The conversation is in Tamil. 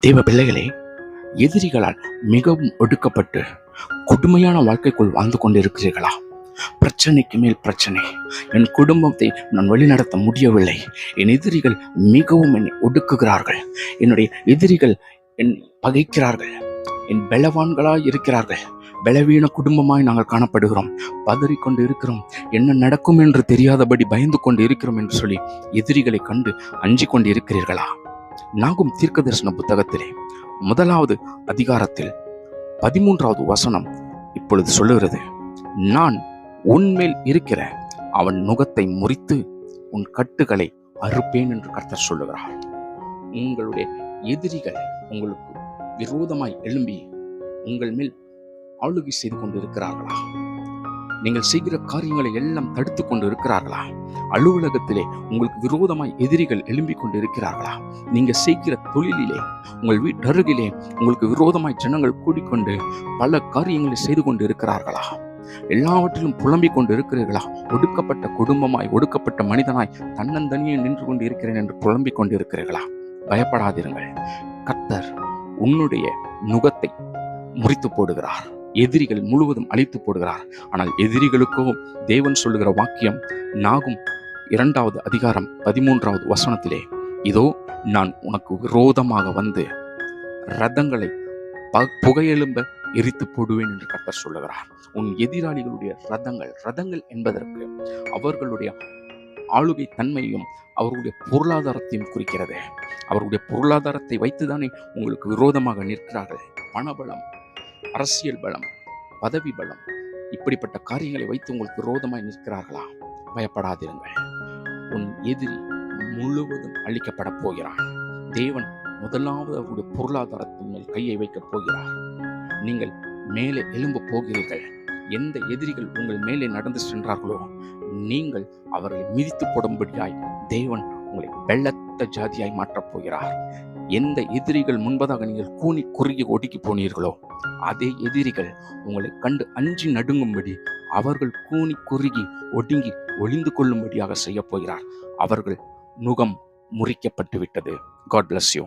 தேவ பிள்ளைகளே, எதிரிகளால் மிகவும் ஒடுக்கப்பட்டு கொடுமையான வாழ்க்கைக்குள் வாழ்ந்து கொண்டிருக்கிறீர்களா? பிரச்சனைக்கு மேல் பிரச்சனை. என் குடும்பத்தை நான் வழிநடத்த முடியவில்லை. என் எதிரிகள் மிகவும் என்னை ஒடுக்குகிறார்கள். என்னுடைய எதிரிகள் என் பகைக்கிறார்கள். என் பலவான்களாய் இருக்கிறார்கள். பலவீன குடும்பமாய் நாங்கள் காணப்படுகிறோம். பதறிக்கொண்டு இருக்கிறோம். என்ன நடக்கும் என்று தெரியாதபடி பயந்து கொண்டு இருக்கிறோம் என்று சொல்லி எதிரிகளை கண்டு அஞ்சிக் கொண்டு இருக்கிறீர்களா? நாகும் தீர்க்கதரிசன புத்தகத்திலே 1வது அதிகாரத்தில் 13வது வசனம் இப்பொழுது சொல்லுகிறது, நான் உன்மேல் இருக்கிற அவன் நுகத்தை முறித்து உன் கட்டுகளை அறுப்பேன் என்று கர்த்தர் சொல்லுகிறார். உங்களுடைய எதிரிகள் உங்களுக்கு விரோதமாய் எழும்பி உங்கள் மேல் ஆளுகை செய்து கொண்டு இருக்கிறார்களா? நீங்கள் செய்கிற காரியங்களை எல்லாம் தடுத்து கொண்டு இருக்கிறார்களா? அலுவலகத்திலே உங்களுக்கு விரோதமாய் எதிரிகள் எழும்பிக் கொண்டு இருக்கிறார்களா? நீங்க செய்கிற தொழிலிலே, உங்கள் வீட்டருகிலே உங்களுக்கு விரோதமாய் ஜனங்கள் கூடிக்கொண்டு பல காரியங்களை செய்து கொண்டு இருக்கிறார்களா? எல்லாவற்றிலும் புலம்பிக் கொண்டு இருக்கிறீர்களா? ஒடுக்கப்பட்ட குடும்பமாய், ஒடுக்கப்பட்ட மனிதனாய் தன்னந்தனியே நின்று கொண்டு இருக்கிறேன் என்று புலம்பிக் கொண்டு இருக்கிறீர்களா? பயப்படாதிருங்கள். கர்த்தர் உன்னுடைய நுகத்தை முறித்து போடுகிறார். எதிரிகள் முழுவதும் அழித்து போடுகிறார். ஆனால் எதிரிகளுக்கோ தேவன் சொல்லுகிற வாக்கியம் நாகும் 2வது அதிகாரம் 13வது வசனத்திலே, இதோ நான் உனக்கு விரோதமாக வந்து ரதங்களை புகையெலும்ப எரித்து போடுவேன் என்று கர்த்தர் சொல்லுகிறார். உன் எதிராளிகளுடைய ரதங்கள் என்பதற்கு அவர்களுடைய ஆளுகை தன்மையும் அவர்களுடைய பொருளாதாரத்தையும் குறிக்கிறது. அவர்களுடைய பொருளாதாரத்தை வைத்துதானே உங்களுக்கு விரோதமாக நிற்கிறார்கள். பணபலம், அரசியல் பலம், பதவி பலம், இப்படிப்பட்ட காரியங்களை வைத்து உங்களுக்கு விரோதமாய் நிற்கிறார்களா? பயப்படாதிருங்கள். உன் எதிரி முழுவதும் அழிக்கப்பட போகிறான். தேவன் முதலாவது அவருடைய பொருளாதாரத்தின் மேல் கையை வைக்கப் போகிறார். நீங்கள் மேலே எழும்ப போகிறீர்கள். எந்த எதிரிகள் உங்கள் மேலே நடந்து சென்றார்களோ நீங்கள் அவர்களை மிதித்து போடும்படியாய் தேவன் உங்களை வெள்ளத்த ஜாதியாய் மாற்றப் போகிறார். எந்த எதிரிகள் முன்பதாக நீங்கள் கூனி குறுகி ஒடுக்கி போனீர்களோ அதே எதிரிகள் உங்களை கண்டு அஞ்சி நடுங்கும்படி அவர்கள் கூனி குறுகி ஒடுங்கி ஒளிந்து கொள்ளும்படியாக செய்ய போகிறார். அவர்கள் நுகம் முறிக்கப்பட்டு விட்டது. God bless you.